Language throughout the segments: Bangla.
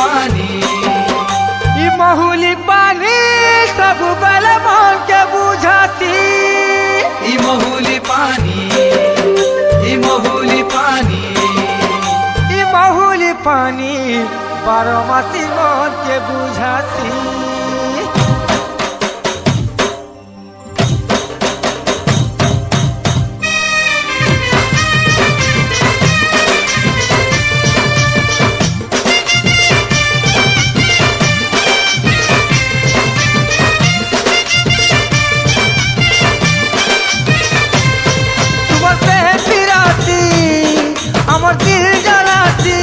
पानी ई महुली पानी सब बल मन के बुझाती ई महुली पानी ई महुली पानी ई महुली पानी बारमासी मन के बुझाती আমার দিল জ্বালাতি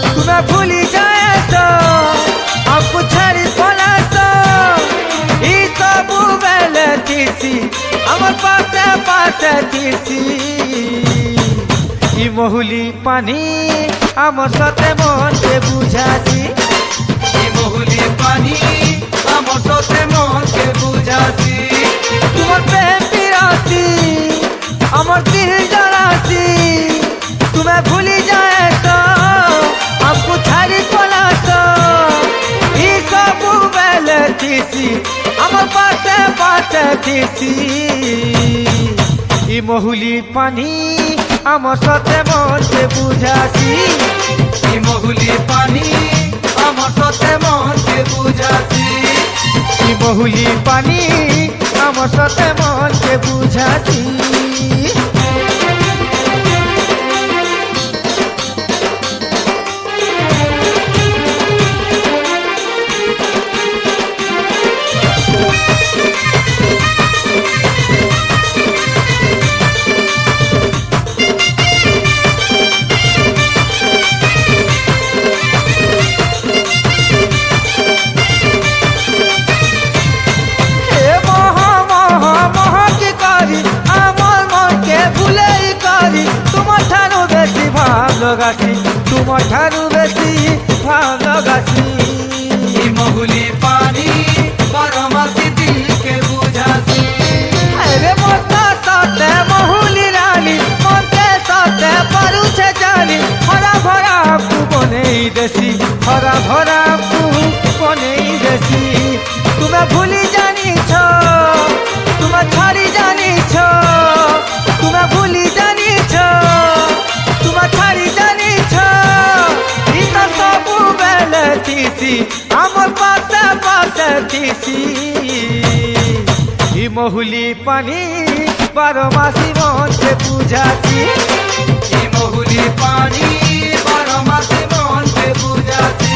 তুমি ভুলি যায় তো আপু ছাড়ি পলাস এই সবু বেলে দিছি আমার পাশে পাশে দিছি ই মহুলি পানি আমার সাথে মনকে বুঝাছি ई महुली पानी আমার সাথে মনকে বুঝাছি তোমার প্রেম পিরাতি আমার দিল জ্বালাতি তুমি ভুলি যায় তো আপু ছাড়ি পলাস এই সব বেলে দিছি আমার পাশে পাশে দিছি ই মহুলি পানি আমার সাথে মনকে বুঝাছি ई महुली पानी আমার সাথে মনকে বুঝাছি ই মহুলি পানি আমার সাথে মনকে বুঝাছি ভালোবাসি তোমার ঠারু বেশি ভালোবাসি ई महुली पानी বারমাসি দিলকে বুঝাছি আরে মনটা সাথে মহুলি রানী মনকে সাথে পরুছে জানি হরা ভরা আপু বনেই দেশি হরা ভরা আপু বনেই দেশি তুমি ভুলি জানিছ তুমি ছাড়ি জানিছ তুমি ভুলি জানিছ তুমি ছাড়ি জানিছ ইতা সবু বেলে দিছি আমার পাশে পাশে দিছি ই মহুলি পানি বারমাসি মনকে বুঝাছি ई महुली पानी বারমাসি মনকে বুঝাছি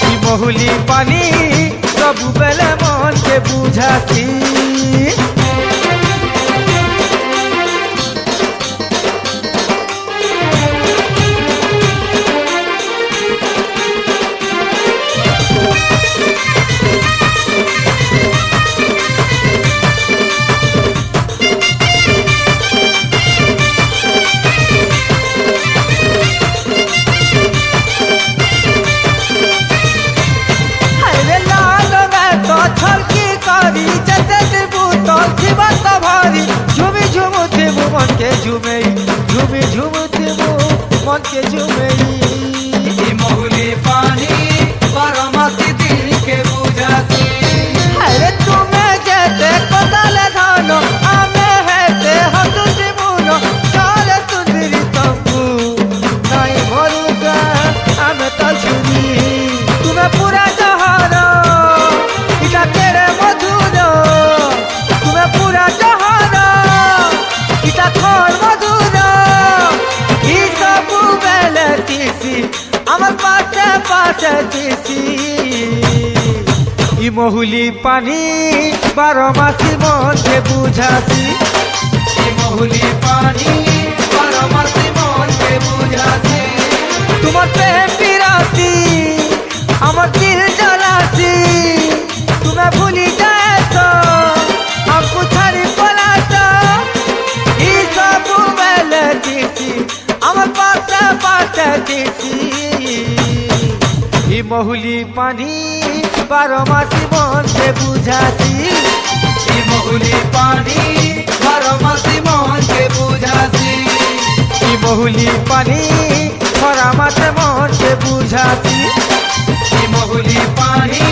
ই মহুলি পানি সবু বেলে মনকে বুঝাছি ঝুমে ঝুমে ঝুমতে মনকে ঝুমে ई महुली पानी বারমাসি দিলকে বুঝাছি আরে তুমি যেতে কোদালে ধান আমি হেতে হতু জীবন চলে সুন্দরী তম্বু নাই ভরুগা আমি তো ছুরি তুমি পুরা জহর এটা কেড়ে মধুর তুমি পুরা জহর এটা খর মধুর ই সবু বেলে দিছি আমার পাশে পাশে দিছি ই মহুলি পানি বারমাসি মনকে বুঝাছি ई महुली पानी বারমাসি মনকে বুঝাছি তোমার প্রেম পিরাতি আমার দিল জ্বালাতি তুমি ভুলি যায় তো আপু ছাড়ি পলাস এই সব বেলে দিছি আমার পাশে পাশে দিছি ই মহুলি পানি বারমাসি মনকে বুঝাছি ई महुली पानी বারমাসি মনকে বুঝাছি মহুলি পানি খরা মাঠে মনকে বুঝাছি এই মহুলি পানি